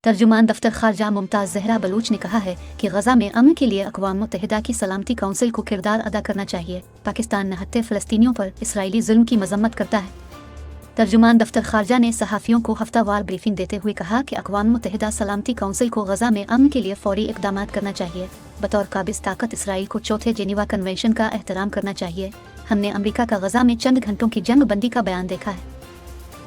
ترجمان دفتر خارجہ ممتاز زہرا بلوچ نے کہا ہے کہ غزہ میں امن کے لیے اقوام متحدہ کی سلامتی کونسل کو کردار ادا کرنا چاہیے۔ پاکستان نہتے فلسطینیوں پر اسرائیلی ظلم کی مذمت کرتا ہے۔ ترجمان دفتر خارجہ نے صحافیوں کو ہفتہ وار بریفنگ دیتے ہوئے کہا کہ اقوام متحدہ سلامتی کونسل کو غزہ میں امن کے لیے فوری اقدامات کرنا چاہیے۔ بطور قابض طاقت اسرائیل کو چوتھے جنیوا کنونشن کا احترام کرنا چاہیے۔ ہم نے امریکہ کا غزہ میں چند گھنٹوں کی جنگ بندی کا بیان دیکھا ہے۔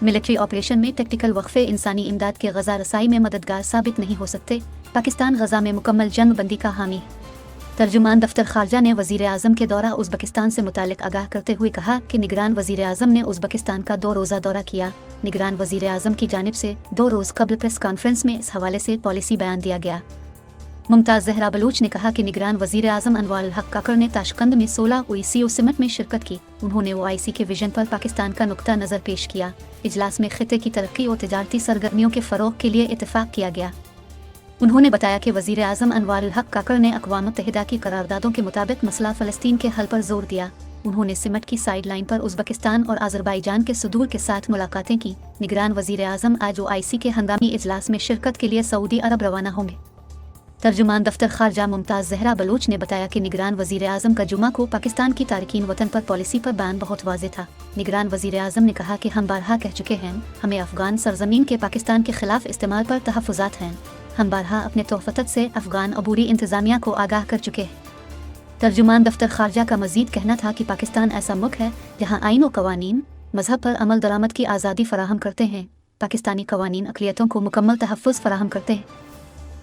ملٹری آپریشن میں ٹیکٹیکل وقفے انسانی امداد کے غزہ رسائی میں مددگار ثابت نہیں ہو سکتے۔ پاکستان غزہ میں مکمل جنگ بندی کا حامی ہے۔ ترجمان دفتر خارجہ نے وزیر اعظم کے دورہ ازبکستان سے متعلق آگاہ کرتے ہوئے کہا کہ نگران وزیر اعظم نے ازبکستان کا 2 روزہ دورہ کیا۔ نگران وزیر اعظم کی جانب سے 2 روز قبل پریس کانفرنس میں اس حوالے سے پالیسی بیان دیا گیا۔ ممتاز زہرا بلوچ نے کہا کہ نگران وزیر اعظم انوار الحق کاکڑ نے تاشقند میں 16 OECO سمٹ میں شرکت کی۔ انہوں نے OIC کے ویژن پر پاکستان کا نقطہ نظر پیش کیا۔ اجلاس میں خطے کی ترقی اور تجارتی سرگرمیوں کے فروغ کے لیے اتفاق کیا گیا۔ انہوں نے بتایا کہ وزیر اعظم انوار الحق کاکڑ نے اقوام متحدہ کی قراردادوں کے مطابق مسئلہ فلسطین کے حل پر زور دیا۔ انہوں نے سمٹ کی سائیڈ لائن پر ازبکستان اور آذربائیجان کے صدور کے ساتھ ملاقاتیں کی۔ نگران وزیر اعظم آج OIC کے ہنگامی اجلاس میں شرکت کے لیے سعودی عرب روانہ ہوں گے۔ ترجمان دفتر خارجہ ممتاز زہرا بلوچ نے بتایا کہ نگران وزیر اعظم کا جمعہ کو پاکستان کی تارکین وطن پر پالیسی پر بیان بہت واضح تھا۔ نگران وزیر اعظم نے کہا کہ ہم بارہا کہہ چکے ہیں، ہمیں افغان سرزمین کے پاکستان کے خلاف استعمال پر تحفظات ہیں۔ ہم بارہا اپنے تحفظات سے افغان عبوری انتظامیہ کو آگاہ کر چکے ہیں۔ ترجمان دفتر خارجہ کا مزید کہنا تھا کہ پاکستان ایسا ملک ہے جہاں آئین و قوانین مذہب پر عمل درآمد کی آزادی فراہم کرتے ہیں۔ پاکستانی قوانین اقلیتوں کو مکمل تحفظ فراہم کرتے ہیں۔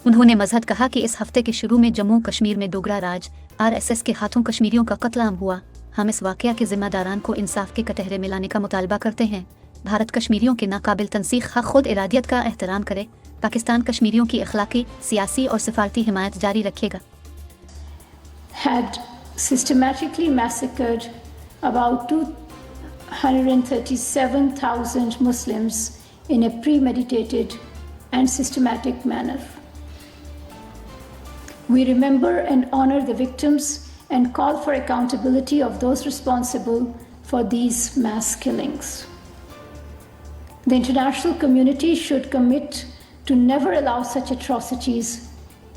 انہوں نے مذہب کہا کہ اس ہفتے کے شروع میں جموں کشمیر میں ڈوگرا راج RSS کے ہاتھوں کشمیریوں کا قتل عام ہوا۔ ہم اس واقعہ کے ذمہ داران کو انصاف کے کٹہرے میں لانے کا مطالبہ کرتے ہیں۔ بھارت کشمیریوں کے ناقابل تنسیق حق خود ارادیت کا احترام کرے۔ پاکستان کشمیریوں کی اخلاقی، سیاسی اور سفارتی حمایت جاری رکھے گا۔ had systematically massacred about 237,000 Muslims in a premeditated and systematic manner. We remember and honor the victims and call for accountability of those responsible for these mass killings. The international community should commit to never allow such atrocities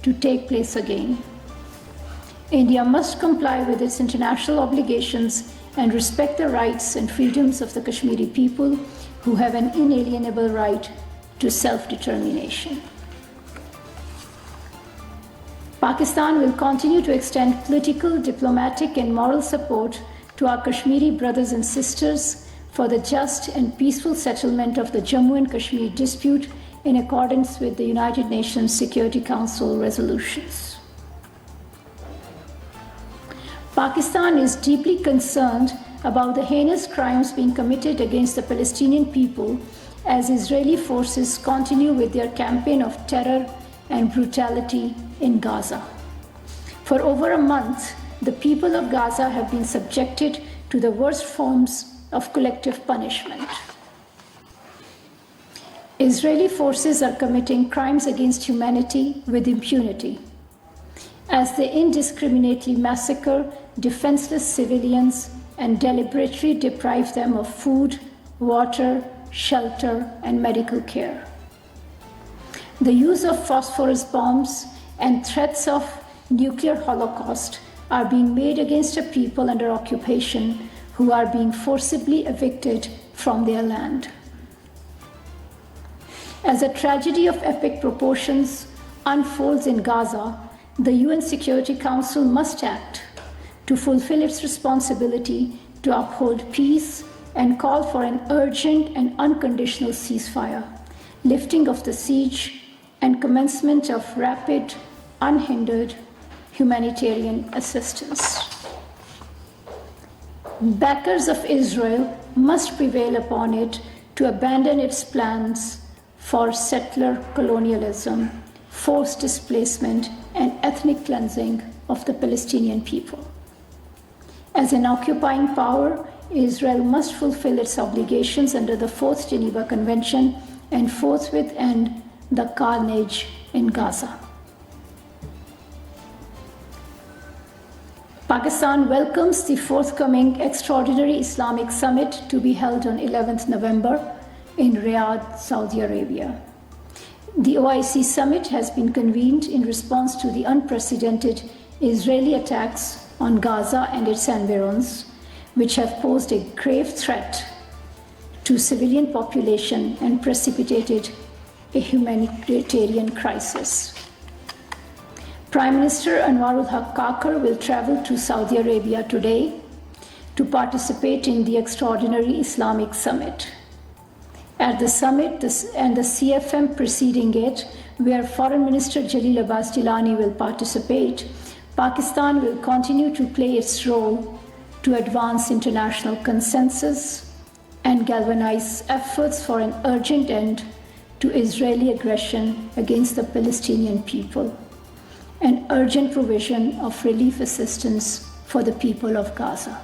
to take place again. India must comply with its international obligations and respect the rights and freedoms of the Kashmiri people who have an inalienable right to self-determination. Pakistan will continue to extend political, diplomatic and moral support to our Kashmiri brothers and sisters for the just and peaceful settlement of the Jammu and Kashmir dispute in accordance with the United Nations Security Council resolutions. Pakistan is deeply concerned about the heinous crimes being committed against the Palestinian people as Israeli forces continue with their campaign of terror and brutality in Gaza. For over a month, the people of Gaza have been subjected to the worst forms of collective punishment. Israeli forces are committing crimes against humanity with impunity, as they indiscriminately massacre defenseless civilians and deliberately deprive them of food, water, shelter, and medical care. The use of phosphorus bombs and threats of nuclear holocaust are being made against a people under occupation who are being forcibly evicted from their land. As a tragedy of epic proportions unfolds in Gaza, the UN Security Council must act to fulfill its responsibility to uphold peace and call for an urgent and unconditional ceasefire, lifting of the siege, and commencement of rapid, unhindered humanitarian assistance. Backers of Israel must prevail upon it to abandon its plans for settler colonialism, forced displacement, and ethnic cleansing of the Palestinian people. As an occupying power, Israel must fulfill its obligations under the 4th Geneva Convention and forthwith end the carnage in Gaza. Pakistan welcomes the forthcoming Extraordinary Islamic Summit to be held on 11th November in Riyadh, Saudi Arabia. The OIC summit has been convened in response to the unprecedented Israeli attacks on Gaza and its environs, which have posed a grave threat to civilian population and precipitated a humanitarian crisis. Prime Minister Anwarul Haq Kakar will travel to Saudi Arabia today to participate in the extraordinary Islamic summit. At the summit and the CFM preceding it, where Foreign Minister Jalil Abbas Gilani will participate, Pakistan will continue to play its role to advance international consensus and galvanize efforts for an urgent end to Israeli aggression against the Palestinian people, and urgent provision of relief assistance for the people of Gaza.